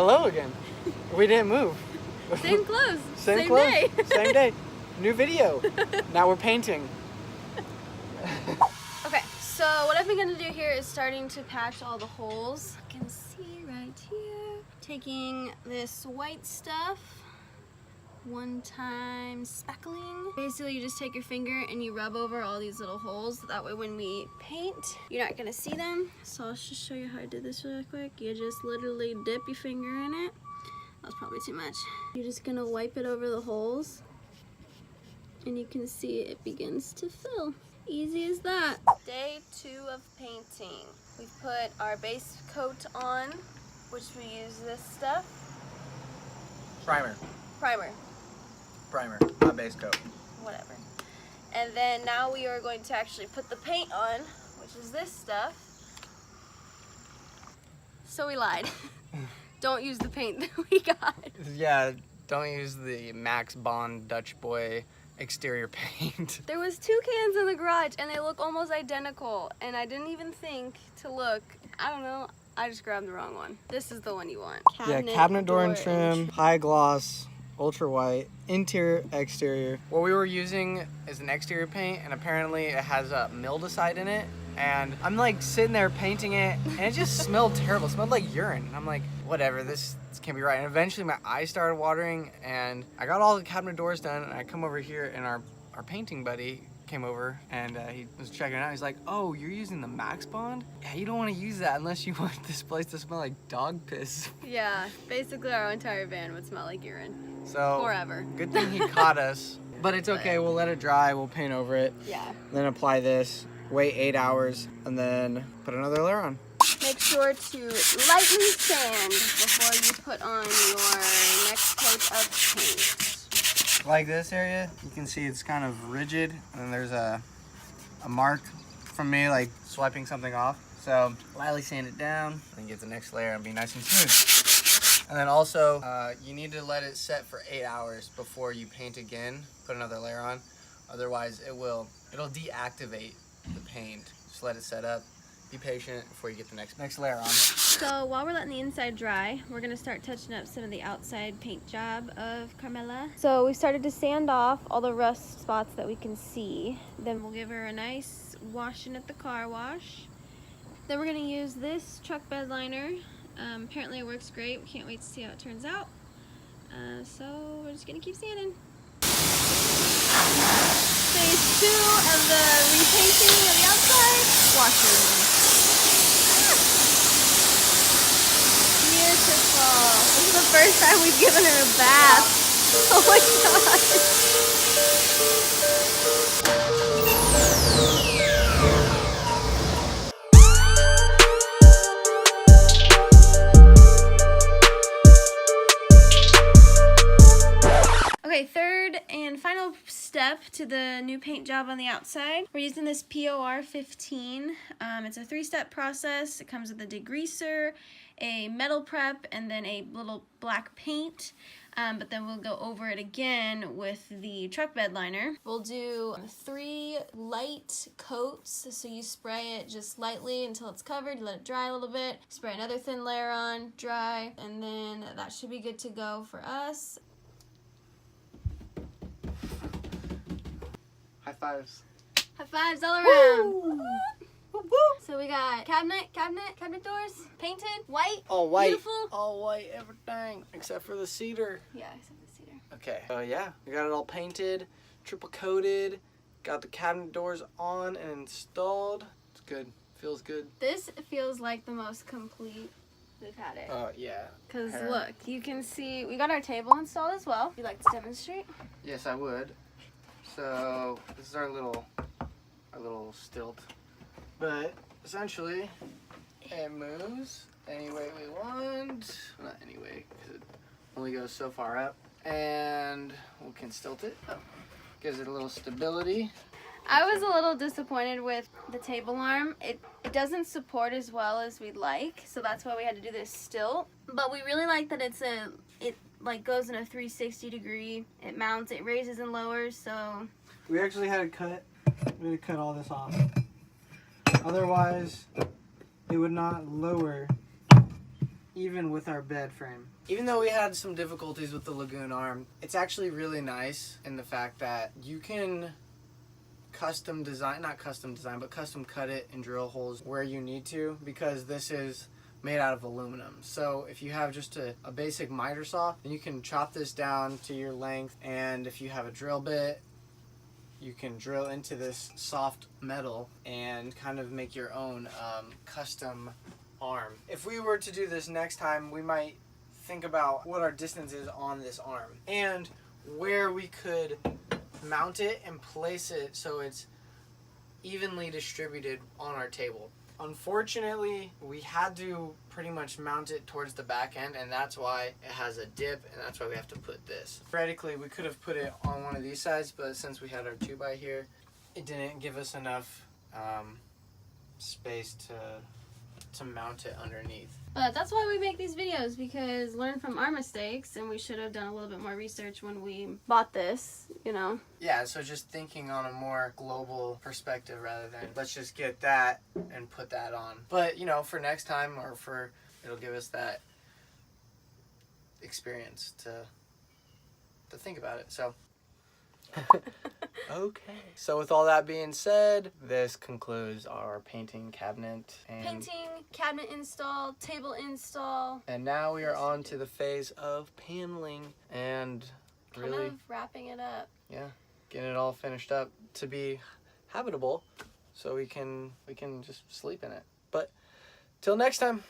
Hello again. We didn't move. Same clothes. Same clothes. Day. Same day. New video. Now we're painting. Okay, so what I've been gonna do here is starting to patch all the holes. You can see right here. Taking this white stuff, one-time spackling. Basically, you just take your finger and you rub over all these little holes. That way when we paint, you're not gonna see them. So I'll just show you how I did this really quick. You just literally dip your finger in it. That was probably too much. You're just gonna wipe it over the holes and you can see it begins to fill. Easy as that. Day 2 of painting. We've put our base coat on, which we use this stuff. Primer. Primer, Not base coat. whatever. And then now we are going to actually put the paint on, which is this stuff. So we lied. Don't use the paint that we got. Yeah, don't use the Max Bond Dutch Boy exterior paint. There was 2 cans in the garage and they look almost identical, and I didn't even think to look. I don't know, I just grabbed the wrong one. This is the one you want. Cabinet door and trim, high gloss, ultra white, interior, exterior. What we were using is an exterior paint, and apparently it has a mildewcide in it. And I'm like sitting there painting it, and it just smelled terrible. It smelled like urine. And I'm like, whatever, this can't be right. And eventually my eyes started watering, and I got all the cabinet doors done, and I come over here, and our painting buddy came over, and he was checking it out. He's like, oh, you're using the Max Bond? Yeah, you don't want to use that unless you want this place to smell like dog piss. Yeah, basically our entire van would smell like urine. So forever. Good thing he caught us. But it's okay, we'll let it dry, we'll paint over it. Yeah. Then apply this, wait 8 hours, and then put another layer on. Make sure to lightly sand before you put on your next coat of paint. Like this area, you can see it's kind of rigid, and then there's a mark from me like swiping something off. So lightly sand it down, and get the next layer and be nice and smooth. And then also, you need to let it set for 8 hours before you paint again, put another layer on. Otherwise, it'll deactivate the paint. Just let it set up. Be patient before you get the next layer on. So while we're letting the inside dry, we're gonna start touching up some of the outside paint job of Carmela. So we started to sand off all the rust spots that we can see. Then we'll give her a nice washing at the car wash. Then we're gonna use this truck bed liner. Apparently it works great. We can't wait to see how it turns out. So we're just gonna keep sanding. Phase 2 of the repainting of the outside, washing. Beautiful. This is the first time we've given her a bath. Oh my god. Okay, third and final step to the new paint job on the outside. We're using this POR 15. It's a 3-step process. It comes with a degreaser, a metal prep, and then a little black paint. But then we'll go over it again with the truck bed liner. We'll do 3 light coats. So you spray it just lightly until it's covered. You let it dry a little bit. Spray another thin layer on, dry, and then that should be good to go for us. High fives. High fives all around. Woo! Woo! So we got cabinet doors, painted, white, All white. beautiful. All white, everything, except for the cedar. Yeah, except the cedar. Okay. Yeah, we got it all painted, triple coated, got the cabinet doors on and installed. It's good. Feels good. This feels like the most complete we've had it. Yeah. Because Hair. look, you can see we got our table installed as well. Would you like to demonstrate? Yes, I would. So this is our little stilt, but essentially it moves any way we want. Not any way, because it only goes so far up, and we can stilt it. Gives it a little stability. I was a little disappointed with the table arm. It doesn't support as well as we'd like, so that's why we had to do this stilt. But we really like that it like goes in a 360 degree. It mounts, it raises and lowers, so. We actually had to cut all this off. Otherwise, it would not lower even with our bed frame. Even though we had some difficulties with the Lagoon arm, it's actually really nice in the fact that you can custom design, not custom design, but custom cut it and drill holes where you need to, because this is made out of aluminum. So if you have just a basic miter saw, then you can chop this down to your length, and if you have a drill bit, you can drill into this soft metal and kind of make your own custom arm. If we were to do this next time, we might think about what our distance is on this arm and where we could mount it and place it so it's evenly distributed on our table. Unfortunately, we had to pretty much mount it towards the back end, and that's why it has a dip, and that's why we have to put this. Theoretically, we could have put it on one of these sides, but since we had our 2x here, it didn't give us enough space to mount it underneath. But that's why we make these videos, because learn from our mistakes, and we should have done a little bit more research when we bought this, you know? Yeah, so just thinking on a more global perspective rather than let's just get that and put that on. But, you know, for next time, or for, it'll give us that experience to think about it, so. Okay. So with all that being said, this concludes our painting cabinet. Painting, cabinet install, table install. And now we are on to the phase of paneling and Kind really of wrapping it up. Yeah, getting it all finished up to be habitable so we can just sleep in it. But till next time.